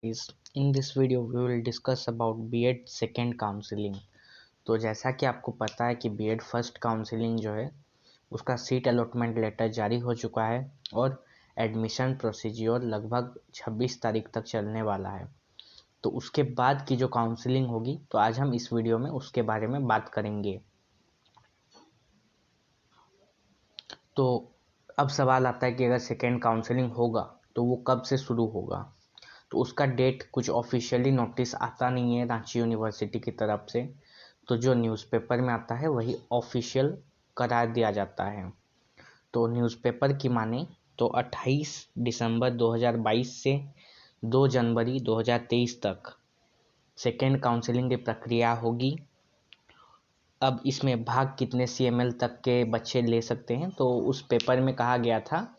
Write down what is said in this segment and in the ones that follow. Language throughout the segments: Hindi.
In this video we will discuss about B.Ed second counselling. तो जैसा कि आपको पता है कि B.Ed फर्स्ट काउंसलिंग जो है उसका सीट अलॉटमेंट लेटर जारी हो चुका है और एडमिशन प्रोसीजर लगभग 26 तारीख तक चलने वाला है। तो उसके बाद की जो काउंसलिंग होगी तो आज हम इस वीडियो में उसके बारे में बात करेंगे। तो अब सवाल आता है कि अगर सेकेंड काउंसलिंग होगा तो वो कब से शुरू होगा। तो उसका डेट कुछ ऑफिशियली नोटिस आता नहीं है रांची यूनिवर्सिटी की तरफ से, तो जो न्यूज़पेपर में आता है वही ऑफिशियल करार दिया जाता है। तो न्यूज़पेपर की माने तो 28 दिसंबर 2022 से 2 जनवरी 2023 तक सेकेंड काउंसलिंग की प्रक्रिया होगी। अब इसमें भाग कितने CML तक के बच्चे ले सकते हैं, तो उस पेपर में कहा गया था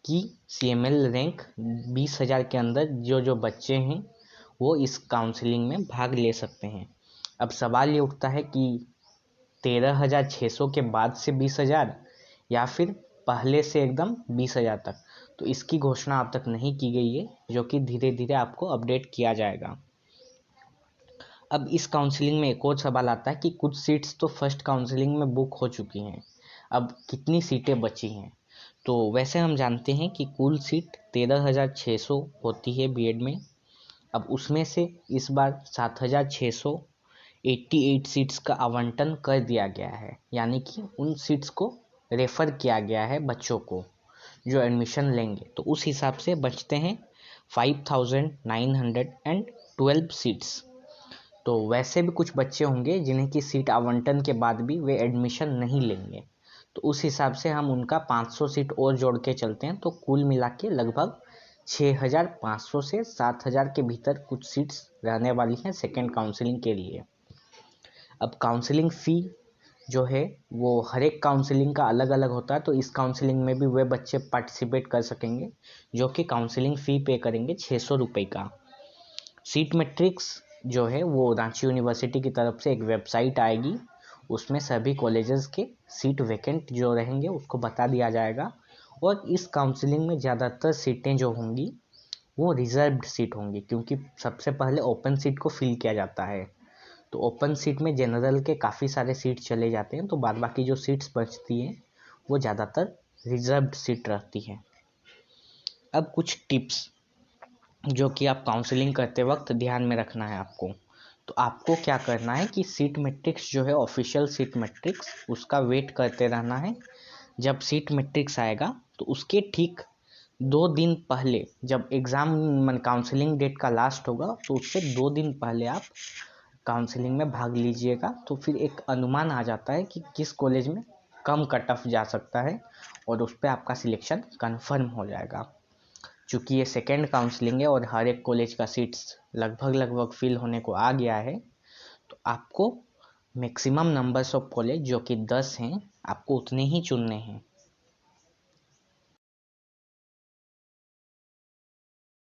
कि CML रैंक 20,000 के अंदर जो बच्चे हैं वो इस काउंसलिंग में भाग ले सकते हैं। अब सवाल ये उठता है कि 13,600 के बाद से 20,000 या फिर पहले से एकदम 20,000 तक। तो इसकी घोषणा अब तक नहीं की गई है, जो कि धीरे धीरे आपको अपडेट किया जाएगा। अब इस काउंसलिंग में एक और सवाल आता है कि कुछ सीट्स तो फर्स्ट काउंसलिंग में बुक हो चुकी हैं, अब कितनी सीटें बची हैं। तो वैसे हम जानते हैं कि कुल सीट 13,600 होती है B.Ed में। अब उसमें से इस बार 7,688 सीट्स का आवंटन कर दिया गया है, यानी कि उन सीट्स को रेफ़र किया गया है बच्चों को जो एडमिशन लेंगे। तो उस हिसाब से बचते हैं 5,912 सीट्स। तो वैसे भी कुछ बच्चे होंगे जिन्हें की सीट आवंटन के बाद भी वे एडमिशन नहीं लेंगे, तो उस हिसाब से हम उनका 500 सीट और जोड़ के चलते हैं, तो कुल मिला के लगभग 6,500 से 7,000 के भीतर कुछ सीट्स रहने वाली हैं सेकेंड काउंसलिंग के लिए। अब काउंसलिंग फ़ी जो है वो हर एक काउंसलिंग का अलग अलग होता है, तो इस काउंसलिंग में भी वे बच्चे पार्टिसिपेट कर सकेंगे जो कि काउंसलिंग फ़ी पे करेंगे 600 रुपये का। सीट मैट्रिक्स जो है वो रांची यूनिवर्सिटी की तरफ से एक वेबसाइट आएगी, उसमें सभी कॉलेजेस के सीट वैकेंट जो रहेंगे उसको बता दिया जाएगा। और इस काउंसलिंग में ज़्यादातर सीटें जो होंगी वो रिजर्व्ड सीट होंगी, क्योंकि सबसे पहले ओपन सीट को फिल किया जाता है। तो ओपन सीट में जनरल के काफ़ी सारे सीट चले जाते हैं, तो बाद बाकी जो सीट्स बचती हैं वो ज़्यादातर रिजर्व्ड सीट रहती हैं। अब कुछ टिप्स जो कि आप काउंसलिंग करते वक्त ध्यान में रखना है आपको। तो आपको क्या करना है कि सीट मैट्रिक्स जो है ऑफिशियल सीट मैट्रिक्स उसका वेट करते रहना है। जब सीट मैट्रिक्स आएगा तो उसके ठीक 2 दिन पहले, जब एग्ज़ाम काउंसलिंग डेट का लास्ट होगा तो उससे 2 दिन पहले आप काउंसलिंग में भाग लीजिएगा। तो फिर एक अनुमान आ जाता है कि किस कॉलेज में कम कट ऑफ जा सकता है और उस पर आपका सिलेक्शन कन्फर्म हो जाएगा। चूँकि ये सेकेंड काउंसलिंग है और हर एक कॉलेज का सीट्स लगभग फिल होने को आ गया है, तो आपको मैक्सिमम नंबर्स ऑफ कॉलेज जो कि 10 हैं आपको उतने ही चुनने हैं।